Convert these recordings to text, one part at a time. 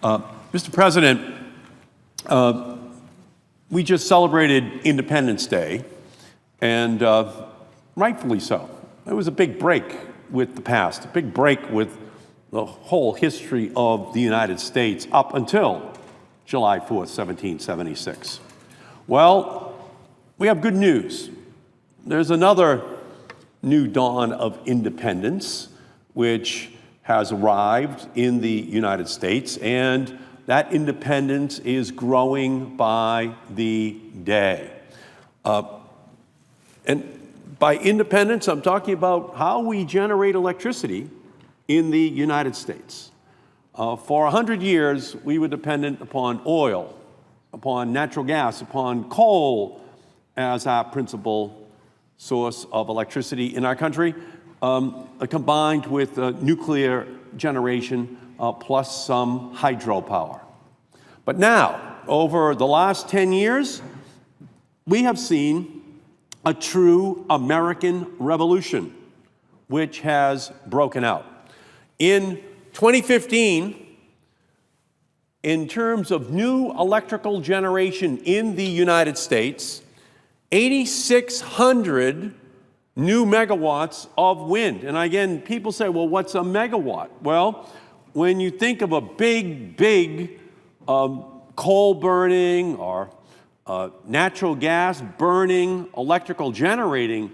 Mr. President, we just celebrated Independence Day, and rightfully so. It was a big break with the past, a big break with the whole history of the United States up until July 4th, 1776. Well, we have good news. There's another new dawn of independence, which has arrived in the United States, and that independence is growing by the day. And by independence, I'm talking about how we generate electricity in the United States. For 100 years, we were dependent upon oil, upon natural gas, upon coal as our principal source of electricity in our country, combined with nuclear generation plus some hydropower. But now, over the last 10 years, we have seen a true American revolution, which has broken out. In 2015, in terms of new electrical generation in the United States, 8,600 new megawatts of wind. And again, people say, well, what's a megawatt? Well, when you think of a big coal burning or natural gas burning electrical generating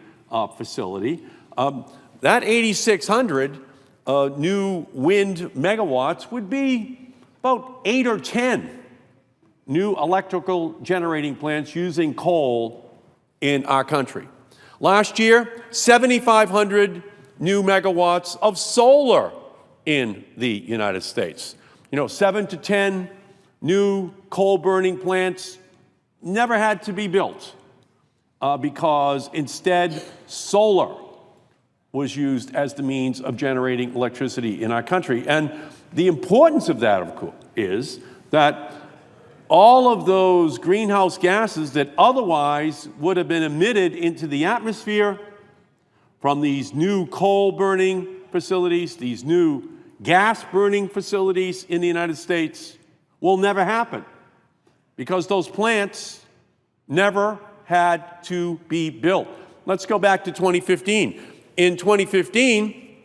facility, that 8,600 new wind megawatts would be about 8 or 10 new electrical generating plants using coal in our country. Last year, 7,500 new megawatts of solar in the United States. 7 to 10 new coal-burning plants never had to be built because instead solar was used as the means of generating electricity in our country. And the importance of that, of course, is that all of those greenhouse gases that otherwise would have been emitted into the atmosphere from these new coal-burning facilities, these new gas-burning facilities in the United States will never happen because those plants never had to be built. Let's go back to 2015. In 2015,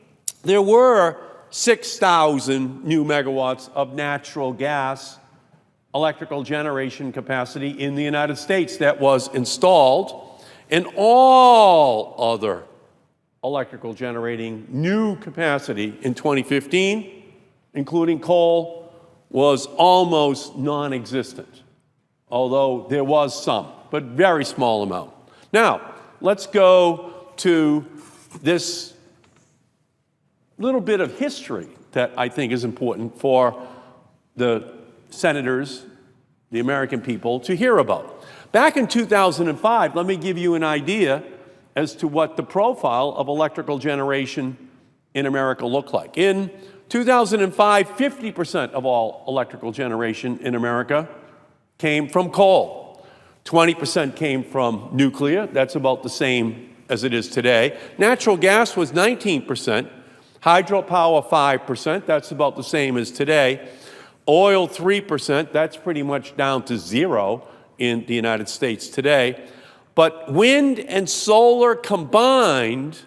there were 6,000 new megawatts of natural gas electrical generation capacity in the United States that was installed, and all other electrical generating new capacity in 2015, including coal, was almost non-existent, although there was some, but very small amount. Now, let's go to this little bit of history that I think is important for the senators, the American people, to hear about. Back in 2005, let me give you an idea as to what the profile of electrical generation in America looked like. In 2005, 50% of all electrical generation in America came from coal. 20% came from nuclear. That's about the same as it is today. Natural gas was 19%. Hydropower, 5%. That's about the same as today. Oil, 3%. That's pretty much down to zero in the United States today. But wind and solar combined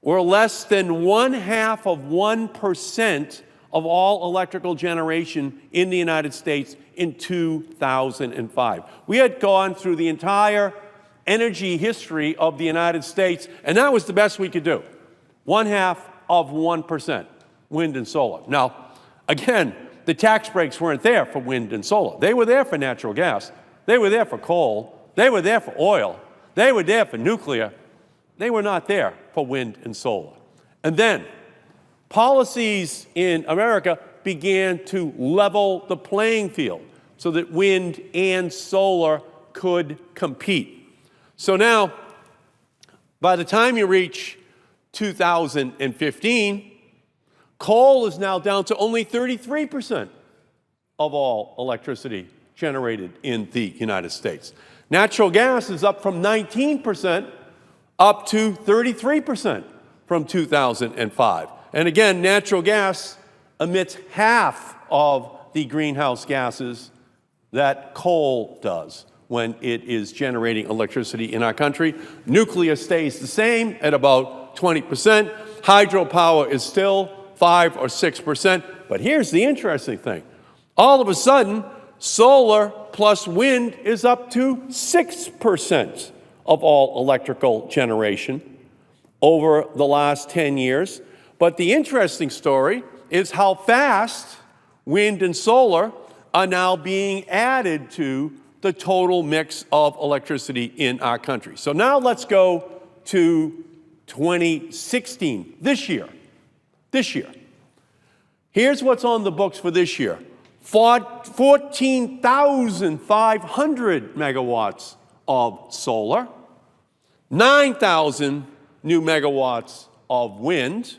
were less than 0.5% of all electrical generation in the United States in 2005. We had gone through the entire energy history of the United States, and that was the best we could do. 0.5%, wind and solar. Now, again, the tax breaks weren't there for wind and solar. They were there for natural gas. They were there for coal. They were there for oil. They were there for nuclear. They were not there for wind and solar. And then policies in America began to level the playing field so that wind and solar could compete. So now, by the time you reach 2015, coal is now down to only 33% of all electricity generated in the United States. Natural gas is up from 19% up to 33% from 2005. And again, natural gas emits half of the greenhouse gases that coal does when it is generating electricity in our country. Nuclear stays the same at about 20%. Hydropower is still 5 or 6%. But here's the interesting thing. All of a sudden, solar plus wind is up to 6% of all electrical generation over the last 10 years. But the interesting story is how fast wind and solar are now being added to the total mix of electricity in our country. So now let's go to 2016, this year. Here's what's on the books for this year. 14,500 megawatts of solar, 9,000 new megawatts of wind,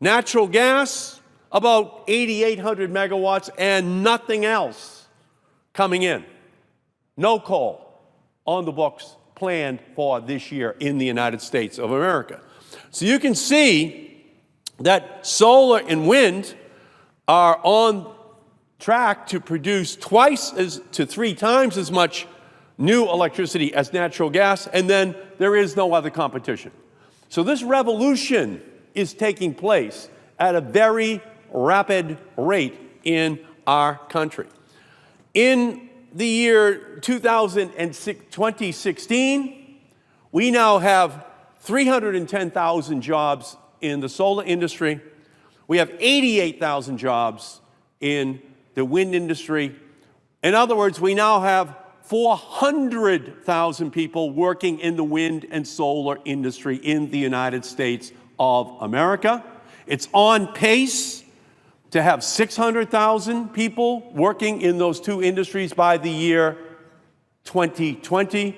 natural gas, about 8,800 megawatts, and nothing else coming in. No coal on the books planned for this year in the United States of America. So you can see that solar and wind are on track to produce twice to 3 times as much new electricity as natural gas, and then there is no other competition. So this revolution is taking place at a very rapid rate in our country. In the year 2016, we now have 310,000 jobs in the solar industry. We have 88,000 jobs in the wind industry. In other words, we now have 400,000 people working in the wind and solar industry in the United States of America. It's on pace to have 600,000 people working in those two industries by the year 2020.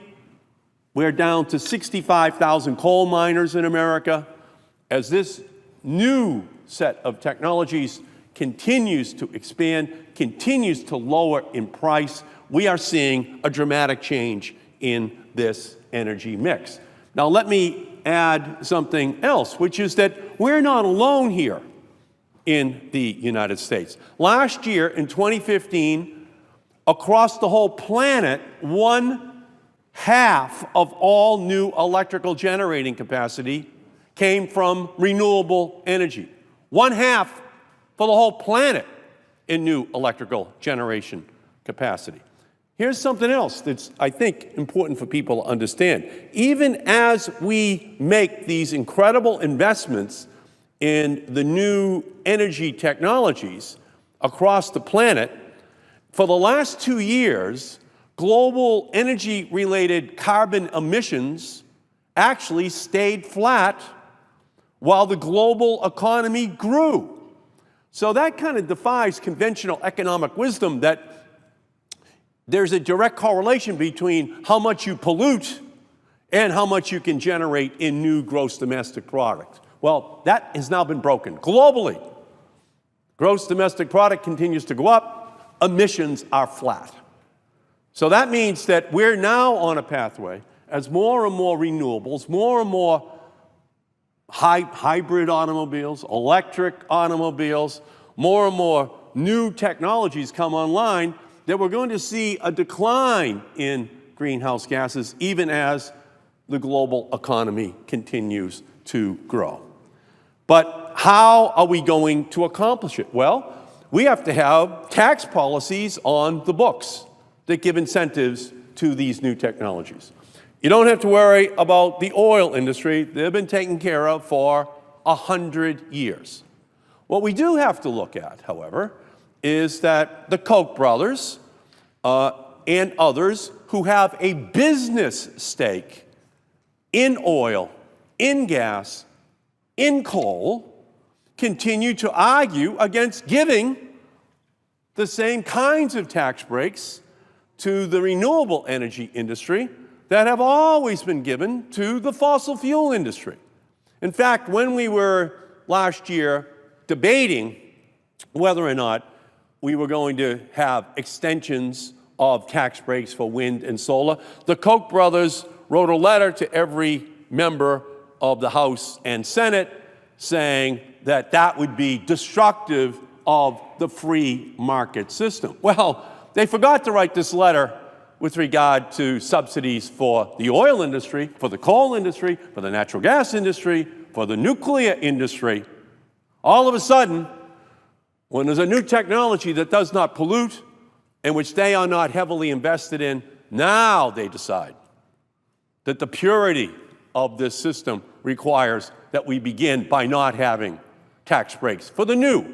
We're down to 65,000 coal miners in America. As this new set of technologies continues to expand, continues to lower in price, we are seeing a dramatic change in this energy mix. Now, let me add something else, which is that we're not alone here in the United States. Last year, in 2015, across the whole planet, 1/2 of all new electrical generating capacity came from renewable energy. 1/2 for the whole planet in new electrical generation capacity. Here's something else that's, I think, important for people to understand. Even as we make these incredible investments in the new energy technologies across the planet, for the last 2 years, global energy-related carbon emissions actually stayed flat while the global economy grew. So that kind of defies conventional economic wisdom that there's a direct correlation between how much you pollute and how much you can generate in new gross domestic product. Well, that has now been broken. Globally, gross domestic product continues to go up, emissions are flat. So that means that we're now on a pathway as more and more renewables, more and more hybrid automobiles, electric automobiles, more and more new technologies come online, that we're going to see a decline in greenhouse gases even as the global economy continues to grow. But how are we going to accomplish it? Well, we have to have tax policies on the books that give incentives to these new technologies. You don't have to worry about the oil industry. They've been taken care of for 100 years. What we do have to look at, however, is that the Koch brothers and others who have a business stake in oil, in gas, in coal, continue to argue against giving the same kinds of tax breaks to the renewable energy industry that have always been given to the fossil fuel industry. In fact, when we were last year debating whether or not we were going to have extensions of tax breaks for wind and solar, the Koch brothers wrote a letter to every member of the House and Senate saying that that would be destructive of the free market system. Well, they forgot to write this letter with regard to subsidies for the oil industry, for the coal industry, for the natural gas industry, for the nuclear industry. All of a sudden, when there's a new technology that does not pollute and which they are not heavily invested in, now they decide that the purity of this system requires that we begin by not having tax breaks for the new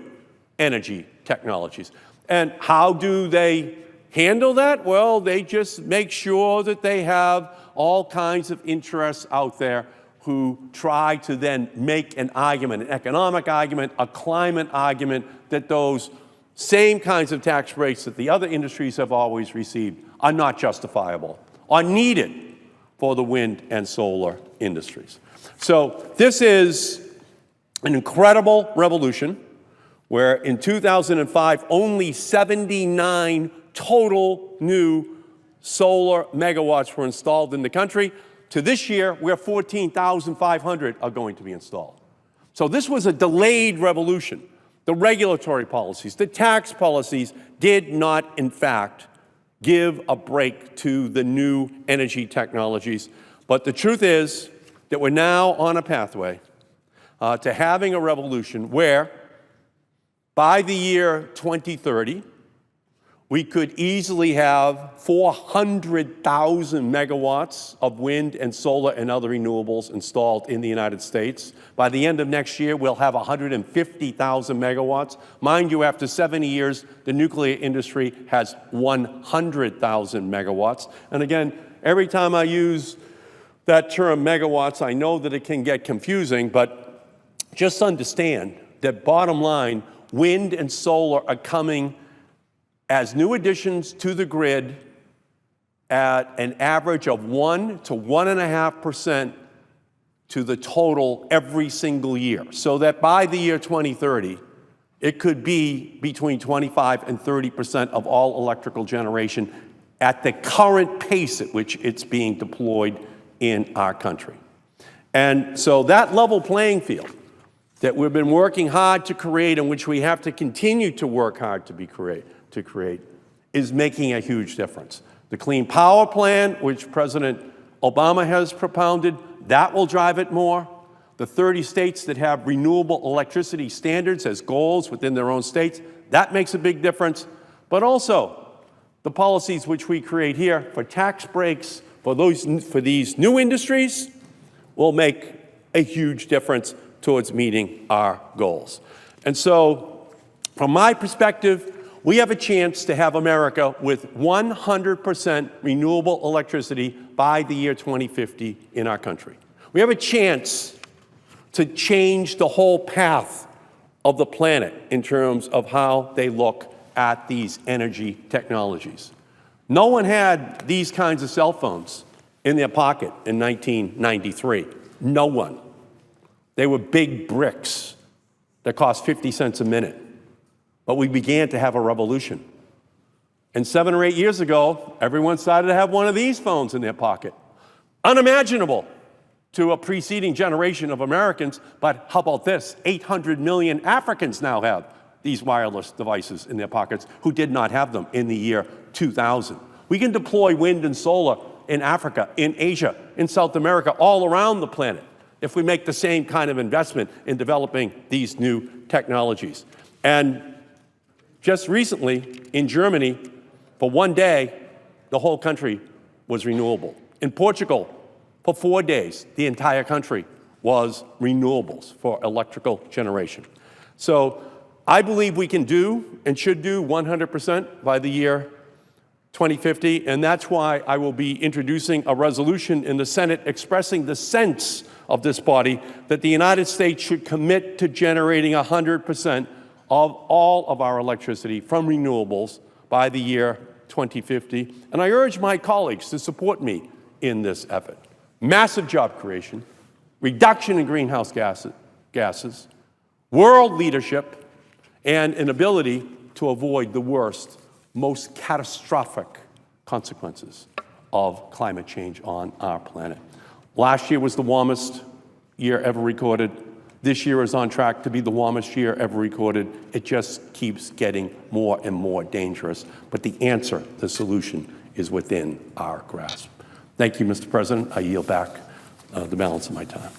energy technologies. And how do they handle that? Well, they just make sure that they have all kinds of interests out there who try to then make an argument, an economic argument, a climate argument, that those same kinds of tax breaks that the other industries have always received are not justifiable, are needed for the wind and solar industries. So this is an incredible revolution where in 2005, only 79 total new solar megawatts were installed in the country. To this year, where 14,500 are going to be installed. So this was a delayed revolution. The regulatory policies, the tax policies did not, in fact, give a break to the new energy technologies. But the truth is that we're now on a pathway to having a revolution where, by the year 2030, we could easily have 400,000 megawatts of wind and solar and other renewables installed in the United States. By the end of next year, we'll have 150,000 megawatts. Mind you, after 70 years, the nuclear industry has 100,000 megawatts. And again, every time I use that term megawatts, I know that it can get confusing, but just understand that bottom line, wind and solar are coming as new additions to the grid at an average of 1 to 1.5% to the total every single year. So that by the year 2030, it could be between 25 and 30% of all electrical generation at the current pace at which it's being deployed in our country. And so that level playing field that we've been working hard to create and which we have to continue to work hard to create is making a huge difference. The Clean Power Plan, which President Obama has propounded, that will drive it more. The 30 states that have renewable electricity standards as goals within their own states, that makes a big difference. But also, the policies which we create here for tax breaks for these new industries will make a huge difference towards meeting our goals. And so, from my perspective, we have a chance to have America with 100% renewable electricity by the year 2050 in our country. We have a chance to change the whole path of the planet in terms of how they look at these energy technologies. No one had these kinds of cell phones in their pocket in 1993. No one. They were big bricks that cost 50 cents a minute. But we began to have a revolution. And 7 or 8 years ago, everyone started to have one of these phones in their pocket. Unimaginable to a preceding generation of Americans, but how about this? 800 million Africans now have these wireless devices in their pockets who did not have them in the year 2000. We can deploy wind and solar in Africa, in Asia, in South America, all around the planet if we make the same kind of investment in developing these new technologies. And just recently, in Germany, for one day, the whole country was renewable. In Portugal, for 4 days, the entire country was renewables for electrical generation. So I believe we can do and should do 100% by the year 2050, and that's why I will be introducing a resolution in the Senate expressing the sense of this body that the United States should commit to generating 100% of all of our electricity from renewables by the year 2050. And I urge my colleagues to support me in this effort. Massive job creation, reduction in greenhouse gases, world leadership, and an ability to avoid the worst, most catastrophic consequences of climate change on our planet. Last year was the warmest year ever recorded. This year is on track to be the warmest year ever recorded. It just keeps getting more and more dangerous. But the answer, the solution, is within our grasp. Thank you, Mr. President. I yield back the balance of my time.